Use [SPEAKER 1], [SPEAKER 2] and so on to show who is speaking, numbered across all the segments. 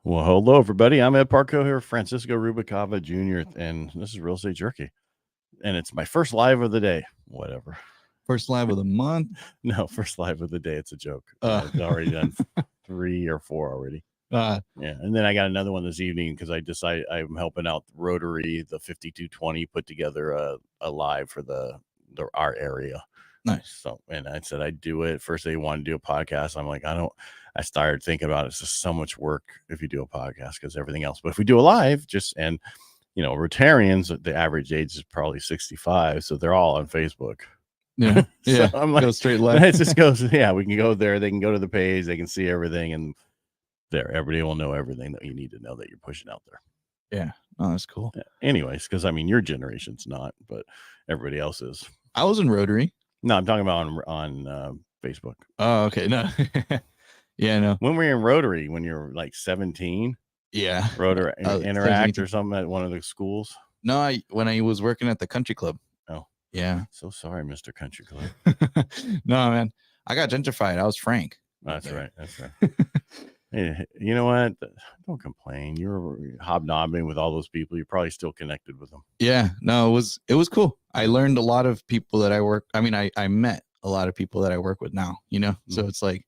[SPEAKER 1] Well, hello, everybody. I'm at Parcaut here, Francisco Ruvalcaba Jr., and this is Real Estate Jerky. And it's my first live of the day. Whatever.
[SPEAKER 2] First live of the month?
[SPEAKER 1] No, first live of the day. It's a joke. I've already done 3 or 4 already. Yeah, and then I got another one this evening because I decided I'm helping out Rotary, the 5220, put together a live for our area.
[SPEAKER 2] Nice.
[SPEAKER 1] So, and I said I'd do it. First, they wanted to do a podcast. I'm like, I started thinking about it. It's just so much work if you do a podcast because everything else. But if we do a live, Rotarians, the average age is probably 65, so they're all on Facebook.
[SPEAKER 2] Yeah,
[SPEAKER 1] So I'm like,
[SPEAKER 2] go straight live.
[SPEAKER 1] It just goes. Yeah, we can go there. They can go to the page. They can see everything, and everybody will know everything that you need to know that you're pushing out there.
[SPEAKER 2] Yeah, oh, that's cool.
[SPEAKER 1] Yeah. Anyways, because your generation's not, but everybody else is.
[SPEAKER 2] I was in Rotary.
[SPEAKER 1] No, I'm talking about on Facebook.
[SPEAKER 2] Oh, okay. No. Yeah, no.
[SPEAKER 1] When were you in Rotary? When you were like 17?
[SPEAKER 2] Yeah.
[SPEAKER 1] Rotary Interact or something at one of the schools?
[SPEAKER 2] No, when I was working at the country club.
[SPEAKER 1] Oh.
[SPEAKER 2] Yeah.
[SPEAKER 1] So sorry, Mr. Country Club.
[SPEAKER 2] No, man. I got gentrified. I was Frank.
[SPEAKER 1] That's right. Hey, you know what? Don't complain. You were hobnobbing with all those people. You're probably still connected with them.
[SPEAKER 2] Yeah. No, it was cool. I learned a lot of people that I met a lot of people that I work with now, So it's like,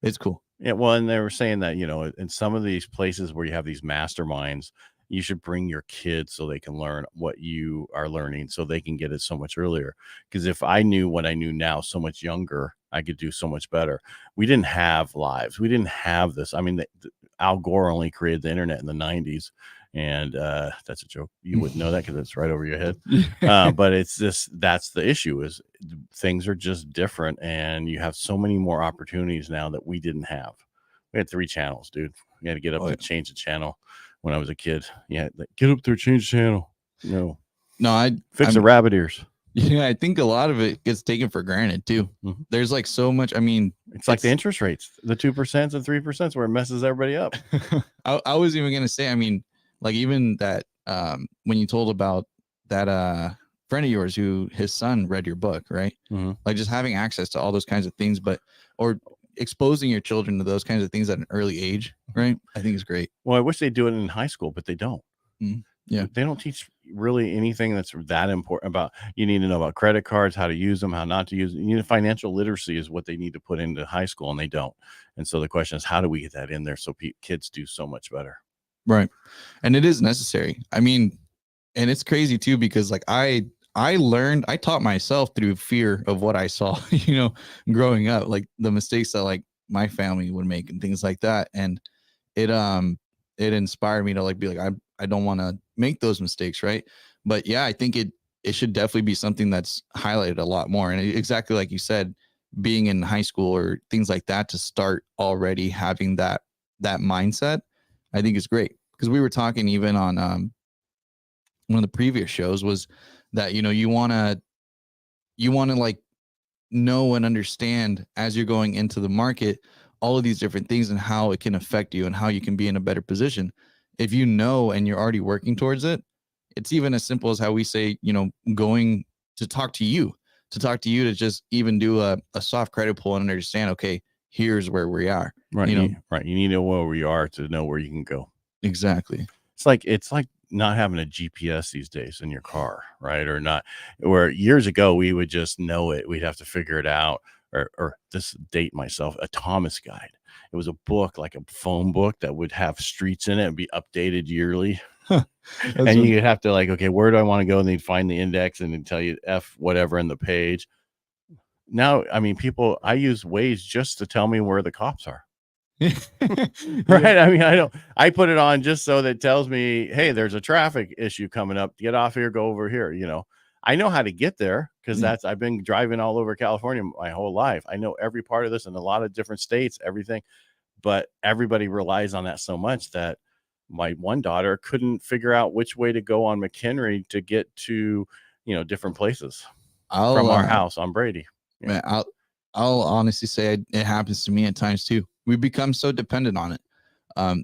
[SPEAKER 2] it's cool.
[SPEAKER 1] Yeah. Well, and they were saying that, in some of these places where you have these masterminds, you should bring your kids so they can learn what you are learning so they can get it so much earlier. Because if I knew what I knew now so much younger, I could do so much better. We didn't have lives. We didn't have this. I mean, Al Gore only created the internet in the 90s. And that's a joke. You wouldn't know that because it's right over your head. But it's that's the issue is things are just different. And you have so many more opportunities now that we didn't have. We had 3 channels, dude. We had to get up to change the channel when I was a kid. Yeah, get up there, change the channel. No,
[SPEAKER 2] I
[SPEAKER 1] fix the rabbit ears.
[SPEAKER 2] Yeah, I think a lot of it gets taken for granted too. Mm-hmm. There's like so much. I mean,
[SPEAKER 1] it's like the interest rates, the 2% and 3%, where it messes everybody up.
[SPEAKER 2] I was even gonna say, I mean, like even that when you told about that friend of yours who his son read your book, right? Mm-hmm. Like just having access to all those kinds of things, or exposing your children to those kinds of things at an early age, right? I think is great.
[SPEAKER 1] Well, I wish they do it in high school, but they don't.
[SPEAKER 2] Mm-hmm. Yeah,
[SPEAKER 1] they don't teach really anything that's that important about. You need to know about credit cards, how to use them, how not to use them. You need financial literacy is what they need to put into high school, and they don't. And so the question is, how do we get that in there so kids do so much better?
[SPEAKER 2] Right, and it is necessary. I mean, and it's crazy too because like I taught myself through fear of what I saw, growing up, like the mistakes that like my family would make and things like that, and it inspired me to like be like I don't want to make those mistakes, right? But yeah, I think it should definitely be something that's highlighted a lot more. And exactly like you said, being in high school or things like that to start already having that mindset, I think is great. Because we were talking even on one of the previous shows was that you want to like know and understand as you're going into the market all of these different things and how it can affect you and how you can be in a better position. If you know and you're already working towards it, it's even as simple as how we say, going to talk to you to just even do a soft credit pull and understand, okay, here's where we are.
[SPEAKER 1] Right. Right. You need to know where we are to know where you can go.
[SPEAKER 2] Exactly.
[SPEAKER 1] It's like not having a GPS these days in your car, right? Or not, where years ago we would just know it. We'd have to figure it out. Or this date myself, a Thomas guide. It was a book, like a phone book that would have streets in it and be updated yearly. And you'd have to like, okay, where do I want to go? And they'd find the index and then tell you F whatever in the page. Now, I mean, I use Waze just to tell me where the cops are. Right. I mean, I put it on just so that it tells me, hey, there's a traffic issue coming up. Get off here, go over here. I know how to get there because I've been driving all over California my whole life. I know every part of this in a lot of different states, everything, but everybody relies on that so much that my one daughter couldn't figure out which way to go on McHenry to get to, different places from our house on Brady.
[SPEAKER 2] Man, I'll honestly say it happens to me at times too. We become so dependent on it.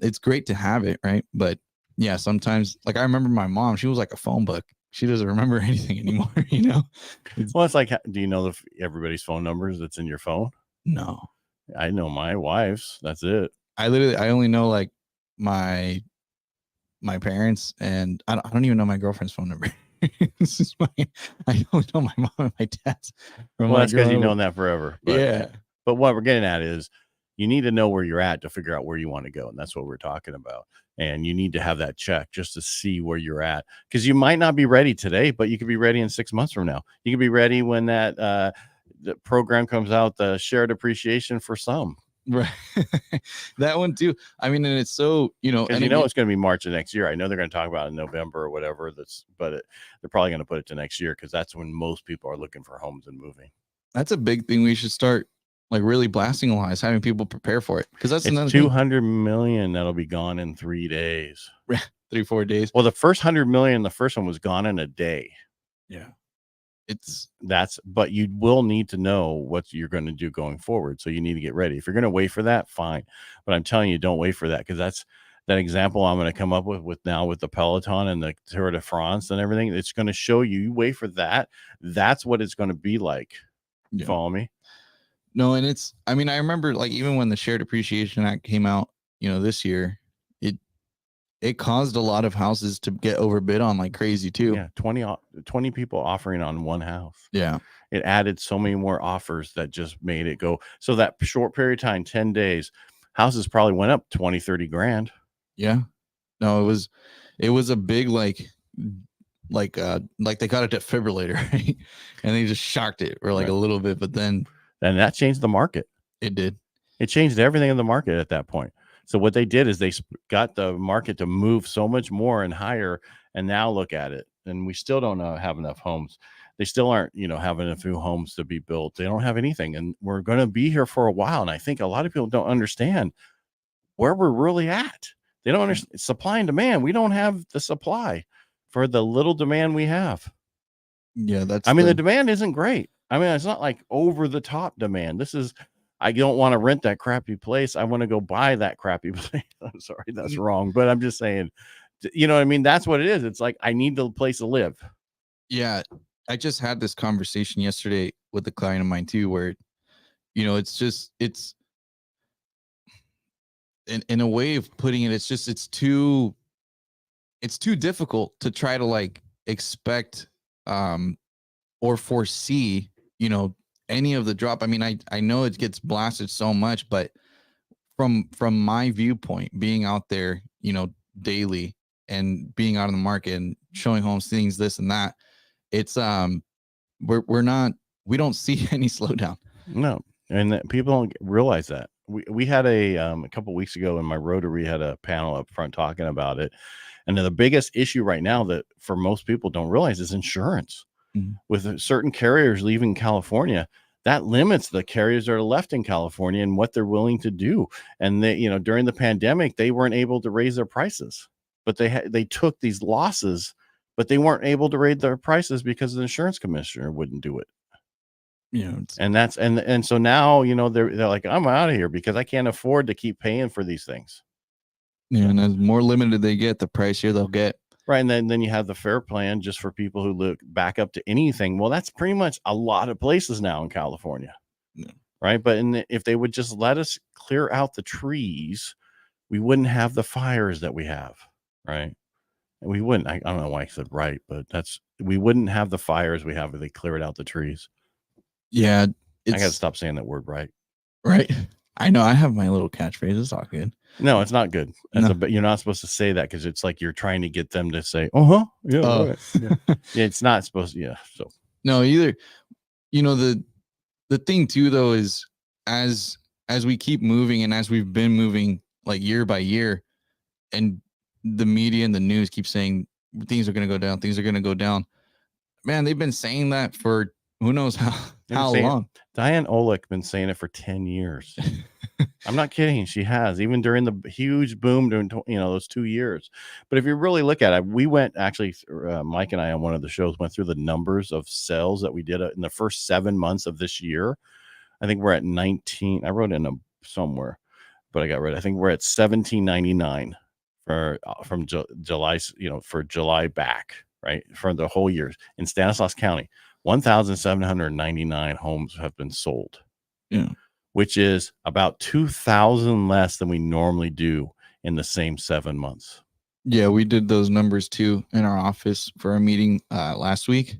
[SPEAKER 2] It's great to have it, right? But yeah, sometimes like I remember my mom, she was like a phone book. She doesn't remember anything anymore,
[SPEAKER 1] Well, it's like, do you know everybody's phone numbers that's in your phone?
[SPEAKER 2] No.
[SPEAKER 1] I know my wife's. That's it.
[SPEAKER 2] I only know like my parents, and I don't even know my girlfriend's phone number. This is I don't know my mom and my dad's from
[SPEAKER 1] Well,
[SPEAKER 2] like
[SPEAKER 1] that's because you've
[SPEAKER 2] growing up.
[SPEAKER 1] known that forever.
[SPEAKER 2] Yeah.
[SPEAKER 1] But what we're getting at is you need to know where you're at to figure out where you want to go. And that's what we're talking about. And you need to have that check just to see where you're at. Because you might not be ready today, but you could be ready in 6 months from now. You could be ready when that the program comes out, the shared appreciation for some.
[SPEAKER 2] Right. That one too. I mean, and it's so,
[SPEAKER 1] Because
[SPEAKER 2] and
[SPEAKER 1] you know
[SPEAKER 2] again,
[SPEAKER 1] it's going to be March of next year. I know they're going to talk about it in November or whatever. They're probably going to put it to next year because that's when most people are looking for homes and moving.
[SPEAKER 2] that's a big thing we should start like really blasting a lot, is having people prepare for it. Because that's
[SPEAKER 1] It's
[SPEAKER 2] another
[SPEAKER 1] 200 million that'll be gone in 3 days.
[SPEAKER 2] thing. 3-4 days.
[SPEAKER 1] Well, the first 100 million, the first one was gone in a day.
[SPEAKER 2] Yeah.
[SPEAKER 1] But you will need to know what you're going to do going forward. So you need to get ready. If you're going to wait for that, fine. But I'm telling you, don't wait for that, because that's that example I'm going to come up with now with the Peloton and the Tour de France and everything. It's going to show you wait for that. That's what it's going to be like.
[SPEAKER 2] Yeah.
[SPEAKER 1] Follow me?
[SPEAKER 2] No, and I mean, I remember like even when the Shared Appreciation Act came out, this year, it caused a lot of houses to get overbid on like crazy too.
[SPEAKER 1] Yeah, 20 people offering on one house.
[SPEAKER 2] Yeah.
[SPEAKER 1] It added so many more offers that just made it go. So that short period of time, 10 days, houses probably went up 20, 30 grand.
[SPEAKER 2] Yeah. No, it was a big like they got a defibrillator, right? And they just shocked it for like
[SPEAKER 1] Right.
[SPEAKER 2] a little bit, but then
[SPEAKER 1] that changed the market.
[SPEAKER 2] It did.
[SPEAKER 1] It changed everything in the market at that point. So what they did is they got the market to move so much more and higher. And now look at it. And we still don't have enough homes. They still aren't, having a few homes to be built. They don't have anything. And we're going to be here for a while. And I think a lot of people don't understand where we're really at. They don't understand supply and demand. We don't have the supply for the little demand we have.
[SPEAKER 2] Yeah,
[SPEAKER 1] the demand isn't great. I mean, it's not like over the top demand. This is, I don't want to rent that crappy place. I want to go buy that crappy place. I'm sorry, that's wrong. But I'm just saying, you know what I mean? That's what it is. It's like, I need the place to live.
[SPEAKER 2] Yeah. I just had this conversation yesterday with a client of mine too, where, it's in a way of putting it, it's too difficult to try to like expect, or foresee, any of the drop. I mean, I know it gets blasted so much, but from my viewpoint, being out there, daily and being out in the market and showing homes, things, this and that, it's we don't see any slowdown.
[SPEAKER 1] No, and people don't realize that. We had a couple weeks ago in my Rotary had a panel up front talking about it, and the biggest issue right now that for most people don't realize is insurance. Mm-hmm. With certain carriers leaving California, that limits the carriers that are left in California and what they're willing to do. And they, during the pandemic, they weren't able to raise their prices, but they took these losses, but they weren't able to raise their prices because the insurance commissioner wouldn't do it. And that's and so now they're like, I'm out of here because I can't afford to keep paying for these things.
[SPEAKER 2] Yeah, and as more limited they get, the pricier they'll get.
[SPEAKER 1] Right. And then you have the fair plan just for people who look back up to anything. Well, that's pretty much a lot of places now in California. Yeah. Right. But if they would just let us clear out the trees, we wouldn't have the fires that we have. Right. And we wouldn't. I don't know why I said right, but we wouldn't have the fires we have if they cleared out the trees.
[SPEAKER 2] Yeah.
[SPEAKER 1] I got to stop saying that word right.
[SPEAKER 2] Right. I know. I have my little catchphrase. It's all good.
[SPEAKER 1] No, it's not good. But you're not supposed to say that because it's like you're trying to get them to say, yeah, right. Yeah. Yeah, it's not supposed to. Yeah. So
[SPEAKER 2] no, either. The thing too, though, is as we keep moving and as we've been moving like year by year, and the media and the news keep saying things are going to go down. Things are going to go down. Man, they've been saying that for who knows how long.
[SPEAKER 1] Diane Olick been saying it for 10 years. I'm not kidding. She has, even during the huge boom during, those 2 years. But if you really look at it, we went actually, Mike and I on one of the shows went through the numbers of sales that we did in the first 7 months of this year. I think we're at 19. I wrote in somewhere, but I got rid. I think we're at 1799 from July, for July back, right? For the whole year in Stanislaus County. 1,799 homes have been sold, which is about 2,000 less than we normally do in the same 7 months.
[SPEAKER 2] Yeah, we did those numbers too in our office for a meeting last week.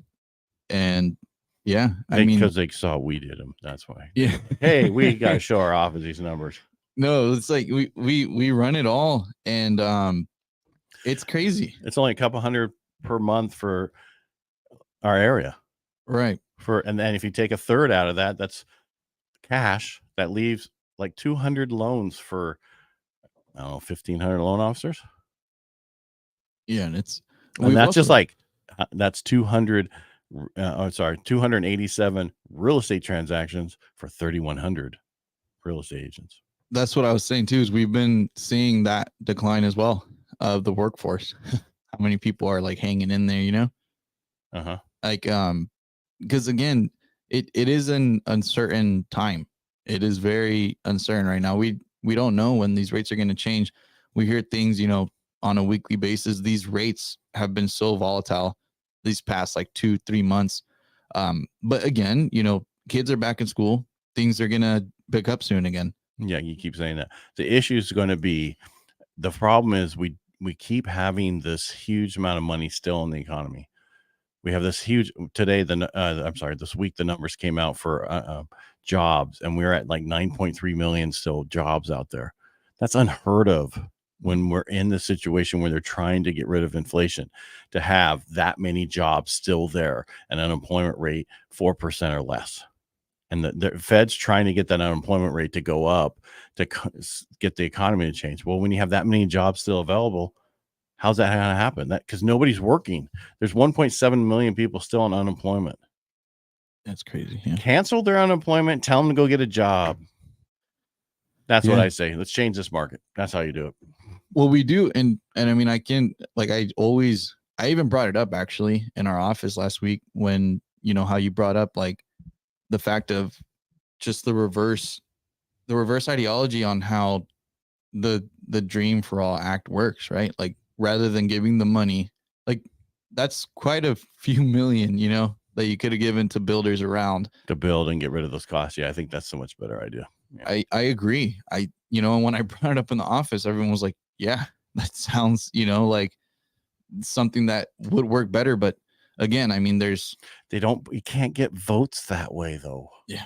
[SPEAKER 2] And yeah, I mean,
[SPEAKER 1] Because they saw we did them. That's why.
[SPEAKER 2] yeah.
[SPEAKER 1] Hey, we got to show our office these numbers.
[SPEAKER 2] No, it's like we run it all, and it's crazy.
[SPEAKER 1] It's only a couple hundred per month for our area.
[SPEAKER 2] Right.
[SPEAKER 1] And then if you take a third out of that, that's cash. That leaves like 200 loans for, I don't know, 1,500 loan officers.
[SPEAKER 2] Yeah, and
[SPEAKER 1] that's just like, that's 287 real estate transactions for 3,100 real estate agents.
[SPEAKER 2] That's what I was saying too, is we've been seeing that decline as well of the workforce. How many people are like hanging in there, you know? Like, because again, it is an uncertain time. It is very uncertain right now. We don't know when these rates are going to change. We hear things, you know, on a weekly basis. These rates have been so volatile these past like 2-3 months. But again, you know, kids are back in school. Things are going to pick up soon again.
[SPEAKER 1] Yeah, you keep saying that. The issue is going to be, the problem is we keep having this huge amount of money still in the economy. We have this huge this week, the numbers came out for jobs, and we're at like 9.3 million still jobs out there. That's unheard of when we're in the situation where they're trying to get rid of inflation, to have that many jobs still there, and unemployment rate 4% or less. And the Fed's trying to get that unemployment rate to go up to get the economy to change. Well, when you have that many jobs still available, how's that going to happen? That because nobody's working. There's 1.7 million people still on unemployment.
[SPEAKER 2] That's crazy. Yeah.
[SPEAKER 1] Cancel their unemployment. Tell them to go get a job. That's what I say. Let's change this market. That's how you do it.
[SPEAKER 2] Well, we do, and I mean, I even brought it up actually in our office last week when, you know, how you brought up like the fact of just the reverse ideology on how the Dream for All Act works, right? Like, rather than giving the money, like that's quite a few million, you know, that you could have given to builders around
[SPEAKER 1] to build and get rid of those costs. Yeah, I think that's a much better idea.
[SPEAKER 2] Yeah. I agree. You know, and when I brought it up in the office, everyone was like, yeah, that sounds, you know, like something that would work better. But again, I mean, you can't get votes that way though.
[SPEAKER 1] Yeah.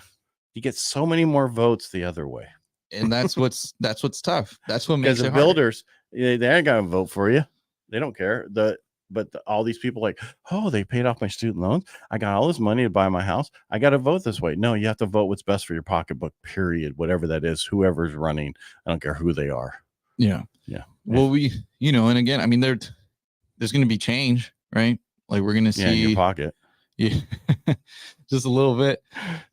[SPEAKER 1] You get so many more votes the other way.
[SPEAKER 2] And that's what's tough. That's what makes it hard.
[SPEAKER 1] Builders, they ain't gonna vote for you. They don't care. But all these people like, oh, they paid off my student loans. I got all this money to buy my house. I got to vote this way. No, you have to vote what's best for your pocketbook, period. Whatever that is, whoever's running, I don't care who they are.
[SPEAKER 2] Yeah.
[SPEAKER 1] Yeah.
[SPEAKER 2] Well, you know, and again, I mean, there's going to be change, right? Like we're going to see
[SPEAKER 1] in your pocket.
[SPEAKER 2] Yeah. Just a little bit.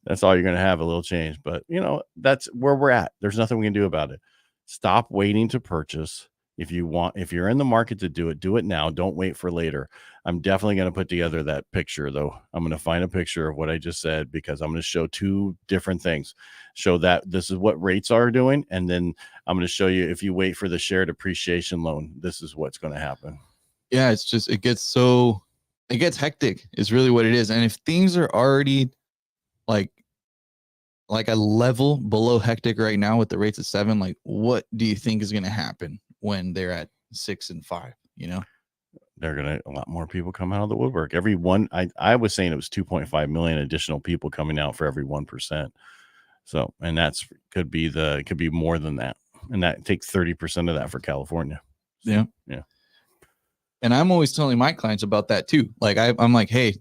[SPEAKER 1] That's all you're going to have, a little change. But, you know, that's where we're at. There's nothing we can do about it. Stop waiting to purchase. If you're in the market to do it now. Don't wait for later. I'm definitely going to put together that picture though. I'm going to find a picture of what I just said, because I'm going to show two different things. Show that this is what rates are doing. And then I'm going to show you, if you wait for the shared appreciation loan, this is what's going to happen.
[SPEAKER 2] Yeah. It's just, it gets hectic is really what it is. And if things are already like a level below hectic right now with the rates at 7, like what do you think is going to happen when they're at 6 and 5, you know?
[SPEAKER 1] They're going to, a lot more people come out of the woodwork. Every one, I was saying it was 2.5 million additional people coming out for every 1%. So, and could be more than that. And that takes 30% of that for California. So,
[SPEAKER 2] yeah.
[SPEAKER 1] Yeah.
[SPEAKER 2] And I'm always telling my clients about that too. Like I'm like, hey,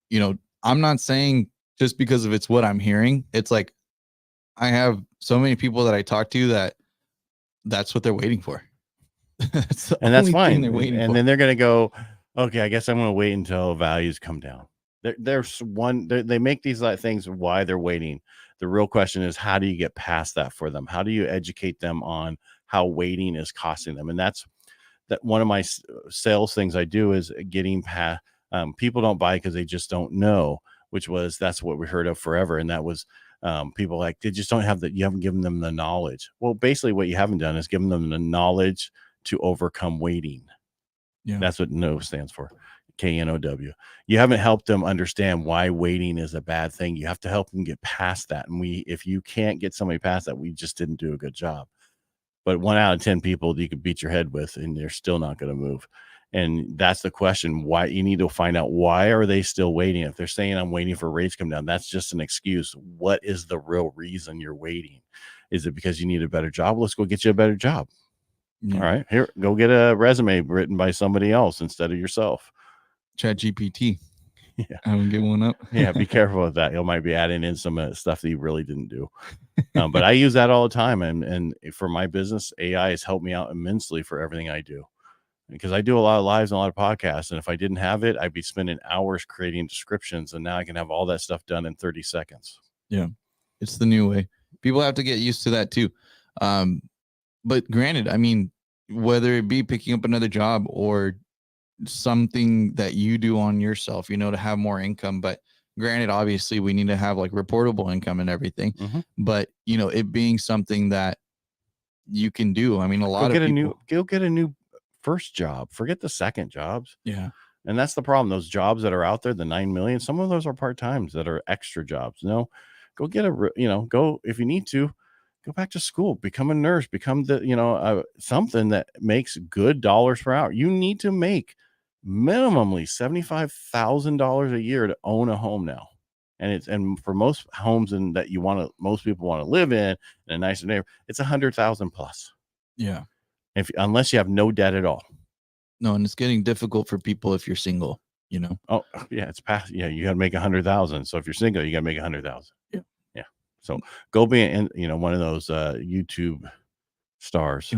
[SPEAKER 2] you know, I'm not saying just because of it's what I'm hearing. It's like, I have so many people that I talk to that's what they're waiting for.
[SPEAKER 1] That's fine. And then they're going to go, okay, I guess I'm going to wait until values come down. They make these things why they're waiting. The real question is, how do you get past that for them? How do you educate them on how waiting is costing them? And that's one of my sales things I do is getting past. People don't buy because they just don't know, that's what we heard of forever. And that was people like, they just don't have you haven't given them the knowledge. Well, basically what you haven't done is given them the knowledge to overcome waiting. Yeah. That's what KNOW stands for. KNOW. You haven't helped them understand why waiting is a bad thing. You have to help them get past that. And if you can't get somebody past that, we just didn't do a good job. but 1 out of 10 people you could beat your head with, and they're still not going to move. And that's the question. Why? You need to find out, why are they still waiting? If they're saying I'm waiting for rates to come down, that's just an excuse. What is the real reason you're waiting? Is it because you need a better job? Let's go get you a better job.
[SPEAKER 2] Yeah.
[SPEAKER 1] All right, here, go get a resume written by somebody else instead of yourself.
[SPEAKER 2] Chat GPT.
[SPEAKER 1] Yeah,
[SPEAKER 2] I will get one up.
[SPEAKER 1] Yeah, be careful with that. You might be adding in some stuff that you really didn't do. But I use that all the time, and for my business, AI has helped me out immensely for everything I do, because I do a lot of lives and a lot of podcasts. And if I didn't have it, I'd be spending hours creating descriptions, and now I can have all that stuff done in 30 seconds.
[SPEAKER 2] Yeah, it's the new way. People have to get used to that too. But granted, I mean, whether it be picking up another job or something that you do on yourself, to have more income. But granted, obviously we need to have like reportable income and everything, but it being something that you can do. I mean, a lot of people
[SPEAKER 1] go get a new first job, forget the second jobs.
[SPEAKER 2] Yeah.
[SPEAKER 1] And that's the problem. Those jobs that are out there, the 9 million, some of those are part-times that are extra jobs. No, go get go, if you need to, go back to school, become a nurse, become something that makes good dollars per hour. You need to make minimally $75,000 a year to own a home now. And for most homes that most people want to live in a nicer neighborhood, it's 100,000 plus.
[SPEAKER 2] Yeah.
[SPEAKER 1] Unless you have no debt at all.
[SPEAKER 2] No, and it's getting difficult for people if you're single,
[SPEAKER 1] Oh yeah, it's past. Yeah, you got to make 100,000. So if you're single, you got to make 100,000.
[SPEAKER 2] Yeah.
[SPEAKER 1] Yeah. So go be one of those YouTube stars.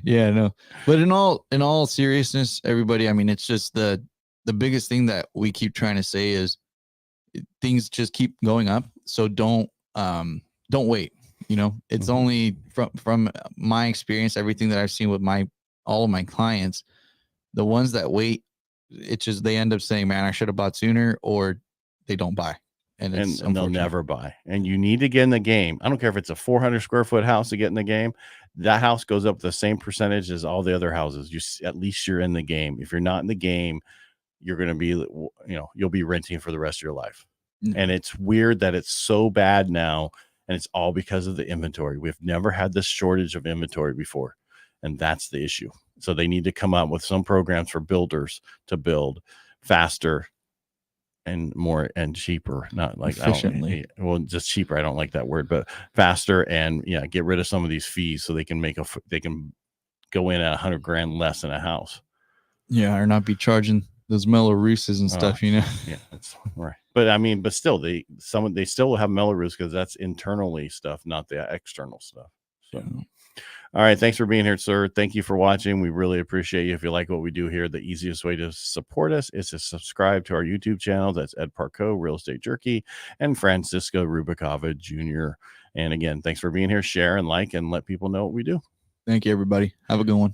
[SPEAKER 2] Yeah, no. But in all seriousness, everybody, I mean, it's just the biggest thing that we keep trying to say is things just keep going up. So don't wait. It's only from my experience, everything that I've seen with all of my clients, the ones that wait, it's just they end up saying, man, I should have bought sooner, or they don't buy. And
[SPEAKER 1] they'll never buy. And you need to get in the game. I don't care if it's a 400 square foot house to get in the game. That house goes up the same percentage as all the other houses. At least you're in the game. If you're not in the game, you're going to be, you'll be renting for the rest of your life. And it's weird that it's so bad now. And it's all because of the inventory. We've never had this shortage of inventory before. And that's the issue. So they need to come up with some programs for builders to build faster and more and cheaper, not like
[SPEAKER 2] efficiently.
[SPEAKER 1] Just cheaper. I don't like that word, but faster, and get rid of some of these fees so they can they can go in at $100,000 less than a house.
[SPEAKER 2] Yeah, or not be charging those mellow roofs and stuff,
[SPEAKER 1] Yeah, that's right. But I mean, but still, they still have mellow roofs because that's internally stuff, not the external stuff. So. Yeah. All right. Thanks for being here, sir. Thank you for watching. We really appreciate you. If you like what we do here, the easiest way to support us is to subscribe to our YouTube channel. That's Ed Parcaut, Real Estate Jerky, and Francisco Ruvalcaba Jr. And again, thanks for being here. Share and like and let people know what we do.
[SPEAKER 2] Thank you, everybody. Have a good one.